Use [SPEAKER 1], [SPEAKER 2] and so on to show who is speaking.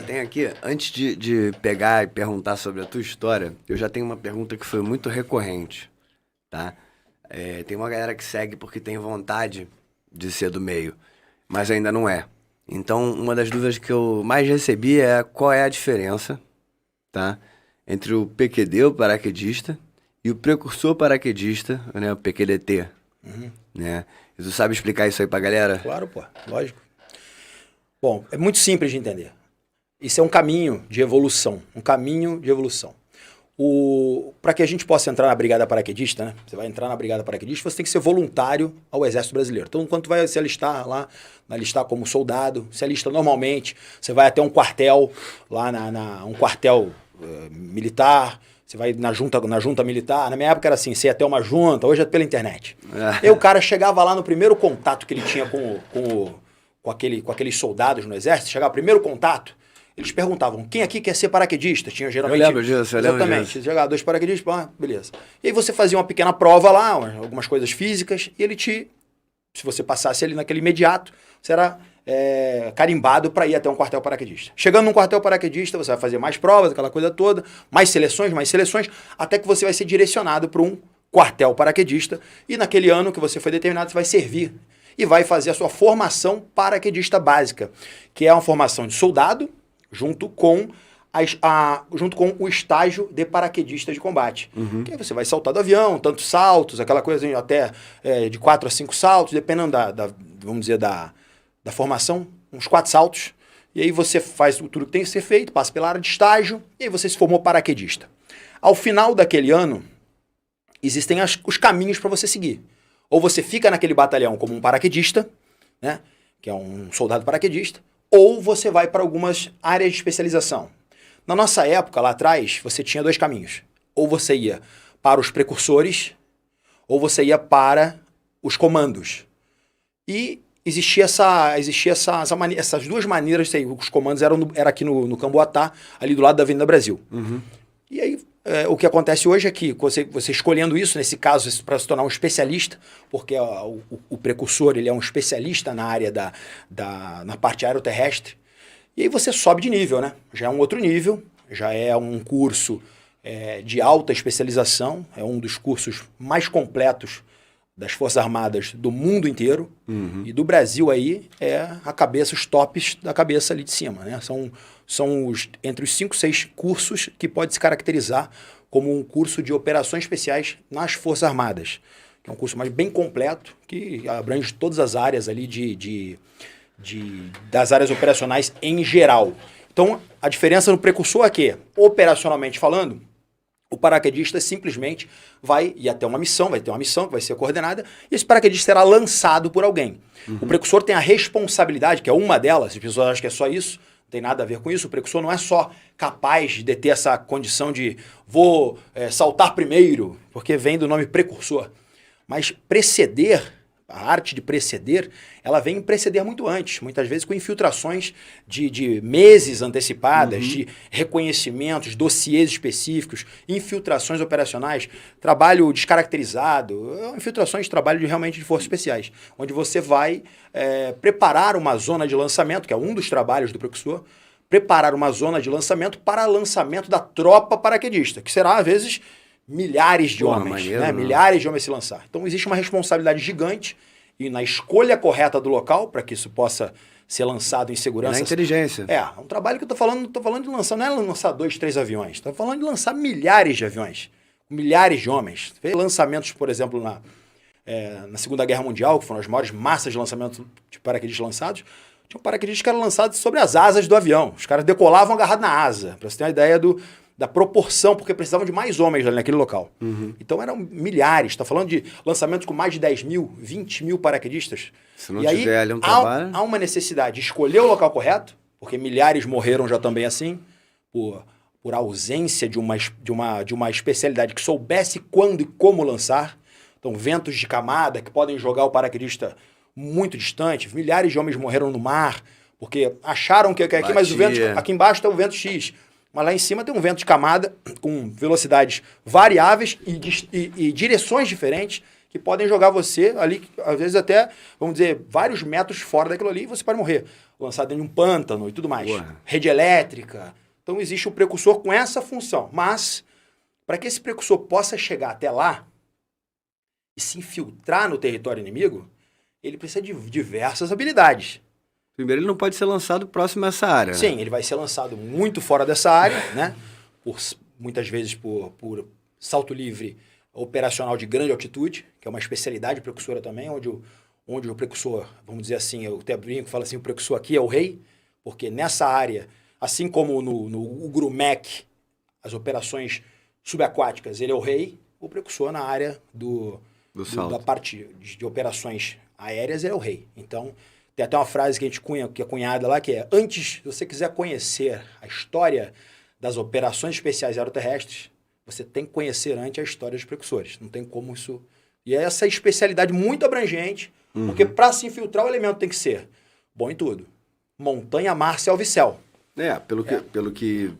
[SPEAKER 1] Tem aqui, antes de pegar e perguntar sobre a tua história, eu já tenho uma pergunta que foi muito recorrente, tá? Tem uma galera que segue porque tem vontade de ser do meio, mas ainda não é. Então, uma das dúvidas que eu mais recebi é qual é a diferença, tá? Entre o PQD, o paraquedista, e o precursor paraquedista, né? O PQDT, né? E tu sabe explicar isso aí pra galera?
[SPEAKER 2] Claro, pô, lógico. Bom, é muito simples de entender. Isso é um caminho de evolução, um caminho de evolução. Para que a gente possa entrar na brigada paraquedista, né? Você vai entrar na brigada paraquedista, você tem que ser voluntário ao Exército Brasileiro. Então, quando tu vai se alistar lá, alistar como soldado, se alista normalmente, você vai até um quartel, lá um quartel militar, você vai na junta militar. Na minha época era assim, você ia até uma junta, hoje é pela internet. E o cara chegava lá no primeiro contato que ele tinha com aqueles soldados no Exército, chegava o primeiro contato, eles perguntavam, quem aqui quer ser paraquedista? Tinha geralmente...
[SPEAKER 1] Eu lembro disso,
[SPEAKER 2] Exatamente. Chegava 2 paraquedistas, beleza. E aí você fazia uma pequena prova lá, algumas coisas físicas, e ele se você passasse ali naquele imediato, você era carimbado para ir até um quartel paraquedista. Chegando num quartel paraquedista, você vai fazer mais provas, aquela coisa toda, mais seleções, até que você vai ser direcionado para um quartel paraquedista, e naquele ano que você foi determinado, você vai servir e vai fazer a sua formação paraquedista básica, que é uma formação de soldado, junto com o estágio de paraquedista de combate. Que aí você vai saltar do avião, tantos saltos, aquela coisa até de 4 a 5 saltos, dependendo vamos dizer, da formação, uns 4 saltos. E aí você faz tudo que tem que ser feito, passa pela área de estágio, e aí você se formou paraquedista. Ao final daquele ano, existem os caminhos para você seguir. Ou você fica naquele batalhão como um paraquedista, né, que é um soldado paraquedista, ou você vai para algumas áreas de especialização. Na nossa época, lá atrás, você tinha 2 caminhos. Ou você ia para os precursores, ou você ia para os comandos. E existia essas 2 maneiras. Os comandos eram aqui no Camboatá, ali do lado da Avenida Brasil. E aí, o que acontece hoje é que você escolhendo isso, nesse caso, para se tornar um especialista, porque o precursor ele é um especialista na área na parte aeroterrestre, e aí você sobe de nível, né? Já é um outro nível, já é um curso de alta especialização, é um dos cursos mais completos das Forças Armadas do mundo inteiro, e do Brasil aí os tops da cabeça ali de cima, né? São entre os 5, 6 cursos que pode se caracterizar como um curso de operações especiais nas Forças Armadas. Que é um curso bem completo, que abrange todas as áreas ali das áreas operacionais em geral. Então, a diferença no precursor é que, operacionalmente falando, o paraquedista simplesmente vai ir até uma missão, vai ter uma missão que vai ser coordenada, e esse paraquedista será lançado por alguém. O precursor tem a responsabilidade, que é uma delas, as pessoas acham que é só isso, não tem nada a ver com isso. O precursor não é só capaz de ter essa condição de vou saltar primeiro, porque vem do nome precursor. Mas preceder, a arte de preceder, ela vem preceder muito antes, muitas vezes com infiltrações de meses antecipadas, de reconhecimentos, dossiês específicos, infiltrações operacionais, trabalho descaracterizado, infiltrações de trabalho realmente de forças especiais, onde você vai preparar uma zona de lançamento, que é um dos trabalhos do precursor, preparar uma zona de lançamento para lançamento da tropa paraquedista, que será, às vezes, milhares de homens,
[SPEAKER 1] maneiro,
[SPEAKER 2] né? Milhares de homens se lançar. Então existe uma responsabilidade gigante e na escolha correta do local para que isso possa ser lançado em segurança.
[SPEAKER 1] Na inteligência.
[SPEAKER 2] É um trabalho que eu estou falando de lançar, não é lançar 2, 3 aviões, estou falando de lançar milhares de aviões, milhares de homens. Vê lançamentos, por exemplo, na Segunda Guerra Mundial, que foram as maiores massas de lançamento de paraquedistas lançados, tinha um paraquedista que era lançado sobre as asas do avião. Os caras decolavam agarrados na asa, para você ter uma ideia da proporção, porque precisavam de mais homens ali naquele local. Então eram milhares, está falando de lançamentos com mais de 10 mil, 20 mil paraquedistas.
[SPEAKER 1] Se não tiver ali um trabalho...
[SPEAKER 2] há uma necessidade de escolher o local correto, porque milhares morreram já também assim, por ausência de uma especialidade que soubesse quando e como lançar. Então ventos de camada que podem jogar o paraquedista muito distante, milhares de homens morreram no mar, porque acharam que aqui, mas o vento, aqui embaixo está o vento X. Mas lá em cima tem um vento de camada com velocidades variáveis e direções diferentes que podem jogar você ali, às vezes até, vamos dizer, vários metros fora daquilo ali e você pode morrer. lançado em um pântano e tudo mais.
[SPEAKER 1] Porra.
[SPEAKER 2] Rede elétrica. Então existe o precursor com essa função. Mas, para que esse precursor possa chegar até lá e se infiltrar no território inimigo, ele precisa de diversas habilidades.
[SPEAKER 1] Primeiro, ele não pode ser lançado próximo a essa área, né?
[SPEAKER 2] Sim, ele vai ser lançado muito fora dessa área, né? Muitas vezes por salto livre operacional de grande altitude, que é uma especialidade precursora também, onde o precursor, vamos dizer assim, eu até brinco, falo assim, o precursor aqui é o rei, porque nessa área, assim como no GRUMEC, as operações subaquáticas, ele é o rei, o precursor na área da parte de operações aéreas, ele é o rei. Então, tem até uma frase que a gente que é cunhada lá, que é: antes, se você quiser conhecer a história das operações especiais aeroterrestres, você tem que conhecer antes a história dos precursores. Não tem como isso... E essa especialidade muito abrangente, porque para se infiltrar o elemento tem que ser bom em tudo. Montanha, mar, selva e céu.
[SPEAKER 1] Pelo que